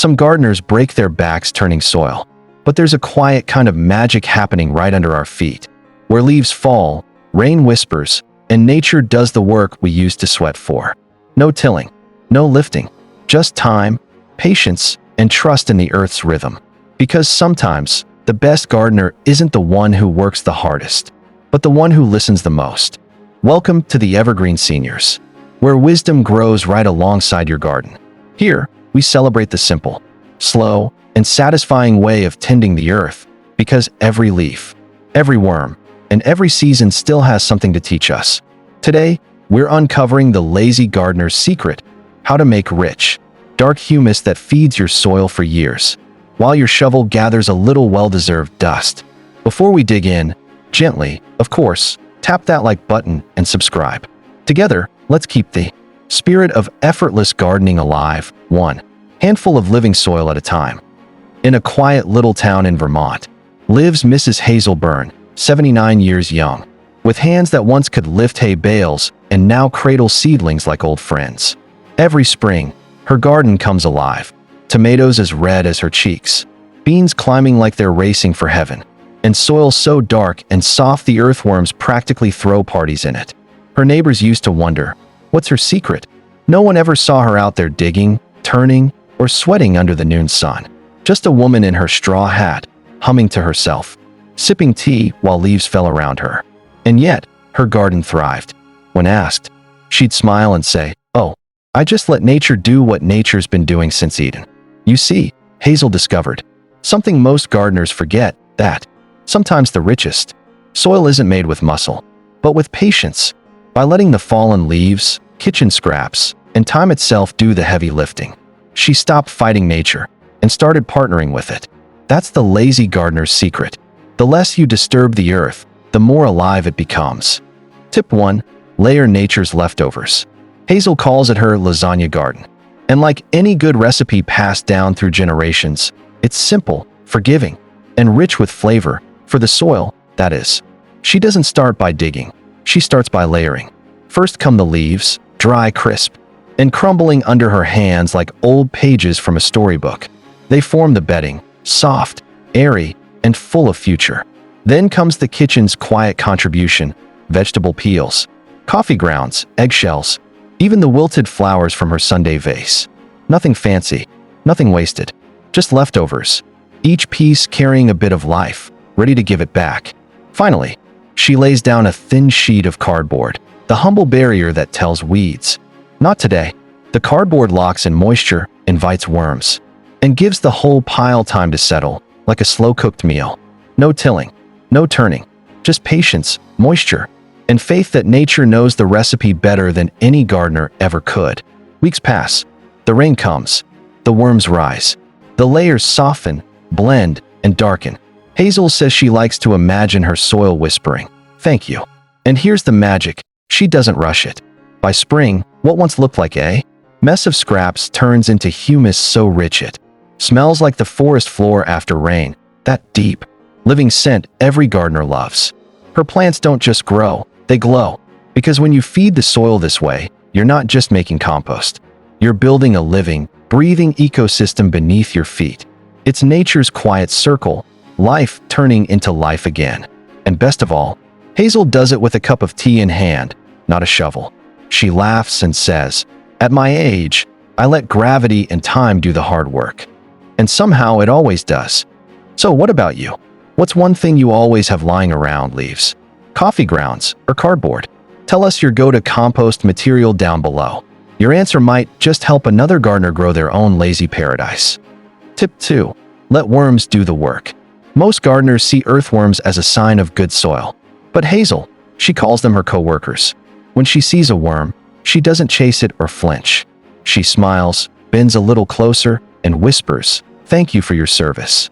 Some gardeners break their backs turning soil, but there's a quiet kind of magic happening right under our feet, where leaves fall, rain whispers, and nature does the work we used to sweat for. No tilling, no lifting, just time, patience, and trust in the earth's rhythm. Because sometimes, the best gardener isn't the one who works the hardest, but the one who listens the most. Welcome to the Evergreen Seniors, where wisdom grows right alongside your garden. Here, we celebrate the simple, slow, and satisfying way of tending the earth, because every leaf, every worm, and every season still has something to teach us. Today, we're uncovering the lazy gardener's secret, how to make rich, dark humus that feeds your soil for years, while your shovel gathers a little well-deserved dust. Before we dig in, gently, of course, tap that like button and subscribe. Together, let's keep the spirit of effortless gardening alive, one handful of living soil at a time. In a quiet little town in Vermont, lives Mrs. Hazel Byrne, 79 years young, with hands that once could lift hay bales and now cradle seedlings like old friends. Every spring, her garden comes alive, tomatoes as red as her cheeks, beans climbing like they're racing for heaven, and soil so dark and soft the earthworms practically throw parties in it. Her neighbors used to wonder, what's her secret? No one ever saw her out there digging, turning, or sweating under the noon sun. Just a woman in her straw hat, humming to herself, sipping tea while leaves fell around her. And yet, her garden thrived. When asked, she'd smile and say, "Oh, I just let nature do what nature's been doing since Eden." You see, Hazel discovered something most gardeners forget, that sometimes the richest soil isn't made with muscle, but with patience. By letting the fallen leaves, kitchen scraps, and time itself do the heavy lifting, she stopped fighting nature and started partnering with it. That's the lazy gardener's secret. The less you disturb the earth, the more alive it becomes. Tip 1. Layer nature's leftovers. Hazel calls it her lasagna garden. And like any good recipe passed down through generations, it's simple, forgiving, and rich with flavor, for the soil, that is. She doesn't start by digging. She starts by layering. First come the leaves, dry, crisp, and crumbling under her hands like old pages from a storybook. They form the bedding, soft, airy, and full of future. Then comes the kitchen's quiet contribution, vegetable peels, coffee grounds, eggshells, even the wilted flowers from her Sunday vase. Nothing fancy, nothing wasted, just leftovers, each piece carrying a bit of life, ready to give it back. Finally, she lays down a thin sheet of cardboard, the humble barrier that tells weeds, "Not today." The cardboard locks in moisture, invites worms, and gives the whole pile time to settle, like a slow-cooked meal. No tilling, no turning, just patience, moisture, and faith that nature knows the recipe better than any gardener ever could. Weeks pass. The rain comes. The worms rise. The layers soften, blend, and darken. Hazel says she likes to imagine her soil whispering, "Thank you." And here's the magic. She doesn't rush it. By spring, what once looked like a mess of scraps turns into humus so rich it smells like the forest floor after rain, that deep, living scent every gardener loves. Her plants don't just grow, they glow. Because when you feed the soil this way, you're not just making compost. You're building a living, breathing ecosystem beneath your feet. It's nature's quiet circle, life turning into life again. And best of all, Hazel does it with a cup of tea in hand, not a shovel. She laughs and says, "At my age, I let gravity and time do the hard work." And somehow it always does. So what about you? What's one thing you always have lying around? Leaves, coffee grounds, or cardboard? Tell us your go-to compost material down below. Your answer might just help another gardener grow their own lazy paradise. Tip 2. Let worms do the work. Most gardeners see earthworms as a sign of good soil. But Hazel, she calls them her co-workers. When she sees a worm, she doesn't chase it or flinch. She smiles, bends a little closer, and whispers, "Thank you for your service."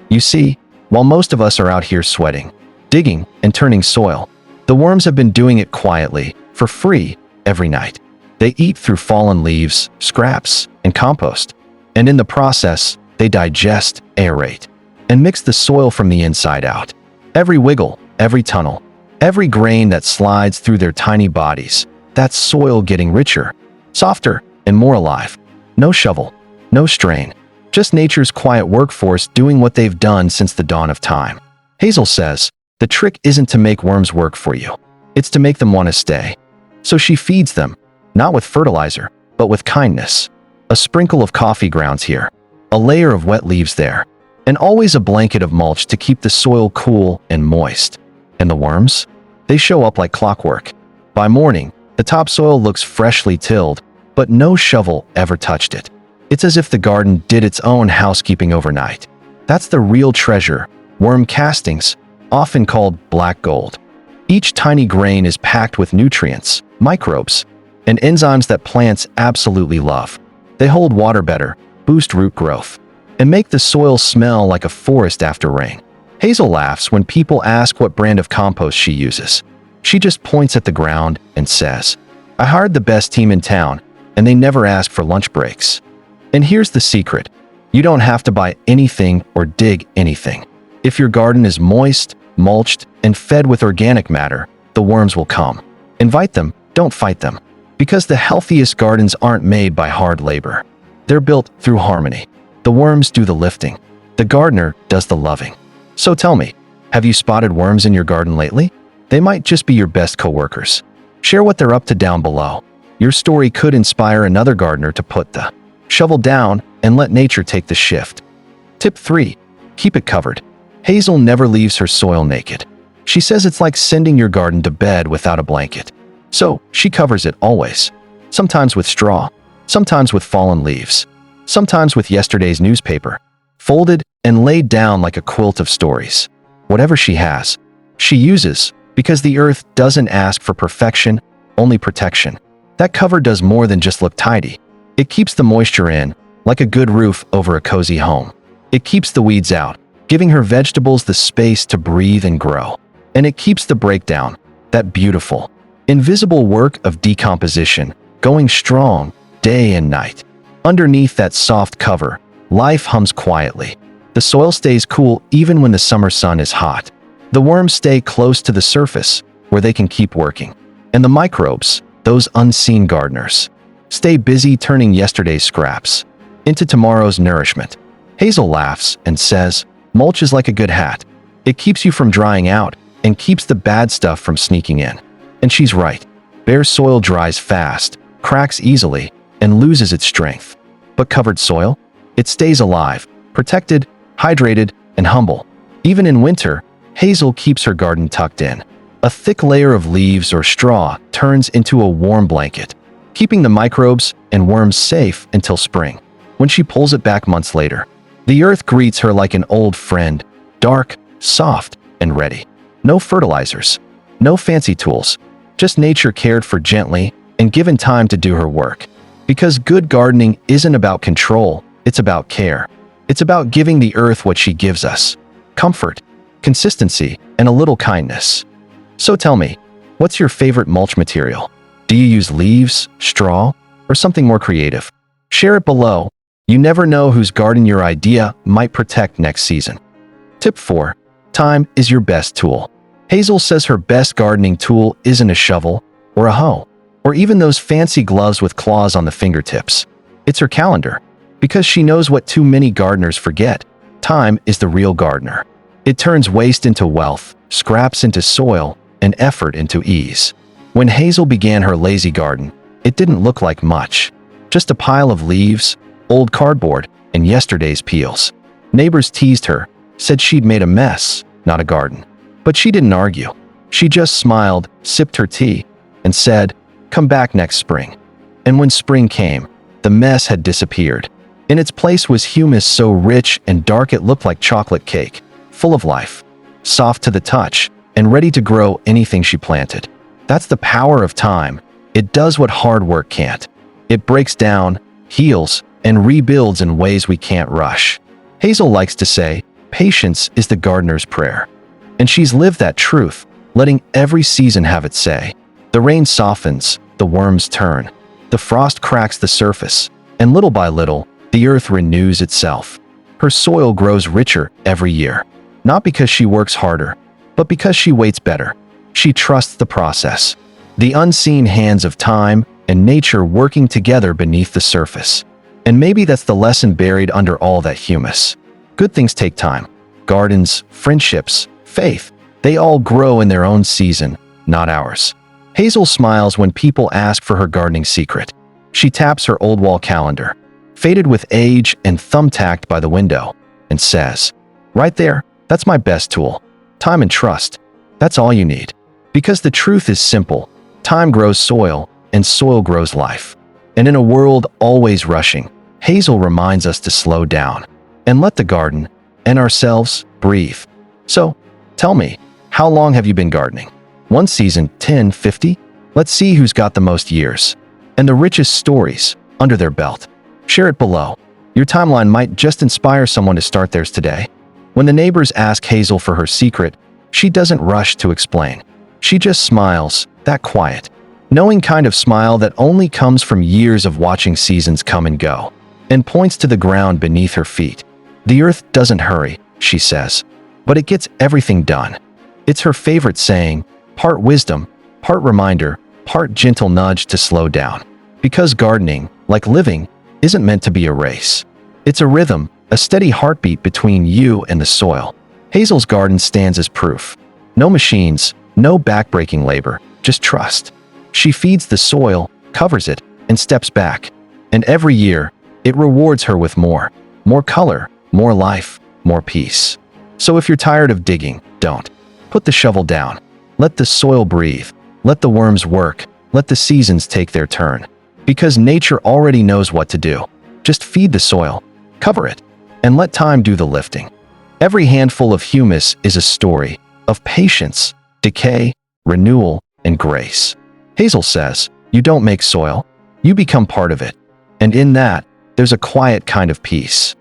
You see, while most of us are out here sweating, digging, and turning soil, the worms have been doing it quietly, for free, every night. They eat through fallen leaves, scraps, and compost. And in the process, they digest, aerate, and mix the soil from the inside out. Every wiggle, every tunnel, every grain that slides through their tiny bodies, that's soil getting richer, softer, and more alive. No shovel, no strain, Just nature's quiet workforce doing what they've done since the dawn of time. Hazel says, the trick isn't to make worms work for you. It's to make them want to stay. So she feeds them, not with fertilizer, but with kindness. A sprinkle of coffee grounds here, a layer of wet leaves there, and always a blanket of mulch to keep the soil cool and moist. And the worms? They show up like clockwork. By morning, the topsoil looks freshly tilled, but no shovel ever touched it. It's as if the garden did its own housekeeping overnight. That's the real treasure, worm castings, often called black gold. Each tiny grain is packed with nutrients, microbes, and enzymes that plants absolutely love. They hold water better, boost root growth, and make the soil smell like a forest after rain. Hazel laughs when people ask what brand of compost she uses. She just points at the ground and says, I hired the best team in town, and they never ask for lunch breaks. And here's the secret. You don't have to buy anything or dig anything. If your garden is moist, mulched, and fed with organic matter, the worms will come. Invite them, don't fight them. Because the healthiest gardens aren't made by hard labor. They're built through harmony. The worms do the lifting. The gardener does the loving. So tell me, have you spotted worms in your garden lately? They might just be your best coworkers. Share what they're up to down below. Your story could inspire another gardener to put the shovel down and let nature take the shift. Tip 3. Keep it covered. Hazel never leaves her soil naked. She says it's like sending your garden to bed without a blanket. So she covers it always. Sometimes with straw, sometimes with fallen leaves, sometimes with yesterday's newspaper, folded and laid down like a quilt of stories. Whatever she has, she uses, because the earth doesn't ask for perfection, only protection. That cover does more than just look tidy. It keeps the moisture in, like a good roof over a cozy home. It keeps the weeds out, giving her vegetables the space to breathe and grow. And it keeps the breakdown, that beautiful, invisible work of decomposition, going strong, day and night. Underneath that soft cover, life hums quietly. The soil stays cool even when the summer sun is hot. The worms stay close to the surface, where they can keep working. And the microbes, those unseen gardeners, stay busy turning yesterday's scraps into tomorrow's nourishment. Hazel laughs and says, mulch is like a good hat. It keeps you from drying out and keeps the bad stuff from sneaking in. And she's right. Bare soil dries fast, cracks easily, and loses its strength. But covered soil? It stays alive, protected, hydrated, and humble. Even in winter, Hazel keeps her garden tucked in. A thick layer of leaves or straw turns into a warm blanket, keeping the microbes and worms safe until spring. When she pulls it back months later, the earth greets her like an old friend, dark, soft, and ready. No fertilizers, no fancy tools, just nature cared for gently and given time to do her work. Because good gardening isn't about control, it's about care. It's about giving the earth what she gives us: comfort, consistency, and a little kindness. So tell me, what's your favorite mulch material? Do you use leaves, straw, or something more creative? Share it below. You never know whose garden your idea might protect next season. Tip 4. Time is your best tool. Hazel says her best gardening tool isn't a shovel or a hoe, or even those fancy gloves with claws on the fingertips. It's her calendar, because she knows what too many gardeners forget. Time is the real gardener. It turns waste into wealth, scraps into soil, and effort into ease. When Hazel began her lazy garden, it didn't look like much. Just a pile of leaves, old cardboard, and yesterday's peels. Neighbors teased her, said she'd made a mess, not a garden. But she didn't argue. She just smiled, sipped her tea, and said, "Come back next spring." And when spring came, the mess had disappeared. In its place was humus so rich and dark it looked like chocolate cake, full of life, soft to the touch, and ready to grow anything she planted. That's the power of time. It does what hard work can't. It breaks down, heals, and rebuilds in ways we can't rush. Hazel likes to say, patience is the gardener's prayer. And she's lived that truth, letting every season have its say. The rain softens, the worms turn, the frost cracks the surface, and little by little, the earth renews itself. Her soil grows richer every year, not because she works harder, but because she waits better. She trusts the process, the unseen hands of time and nature working together beneath the surface. And maybe that's the lesson buried under all that humus. Good things take time. Gardens, friendships, faith, they all grow in their own season, not ours. Hazel smiles when people ask for her gardening secret. She taps her old wall calendar, faded with age and thumbtacked by the window, and says, "Right there, that's my best tool. Time and trust. That's all you need." Because the truth is simple. Time grows soil, and soil grows life. And in a world always rushing, Hazel reminds us to slow down and let the garden and ourselves breathe. So, tell me, how long have you been gardening? 1 season, 10, 50? Let's see who's got the most years and the richest stories under their belt. Share it below. Your timeline might just inspire someone to start theirs today. When the neighbors ask Hazel for her secret, she doesn't rush to explain. She just smiles, that quiet, knowing kind of smile that only comes from years of watching seasons come and go, and points to the ground beneath her feet. The earth doesn't hurry, she says, but it gets everything done. It's her favorite saying, part wisdom, part reminder, part gentle nudge to slow down. Because gardening, like living, isn't meant to be a race. It's a rhythm, a steady heartbeat between you and the soil. Hazel's garden stands as proof. No machines, no backbreaking labor, just trust. She feeds the soil, covers it, and steps back. And every year, it rewards her with more color, more life, more peace. So if you're tired of digging, don't. Put the shovel down. Let the soil breathe. Let the worms work. Let the seasons take their turn. Because nature already knows what to do. Just feed the soil, cover it, and let time do the lifting. Every handful of humus is a story of patience, decay, renewal, and grace. Hazel says, you don't make soil, you become part of it. And in that, there's a quiet kind of peace.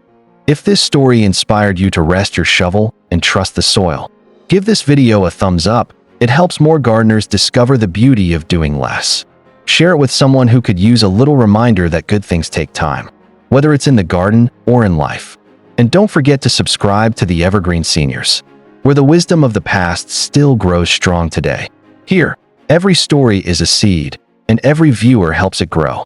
If this story inspired you to rest your shovel and trust the soil, give this video a thumbs up. It helps more gardeners discover the beauty of doing less. Share it with someone who could use a little reminder that good things take time, whether it's in the garden or in life. And don't forget to subscribe to the Evergreen Seniors, where the wisdom of the past still grows strong today. Here, every story is a seed, and every viewer helps it grow.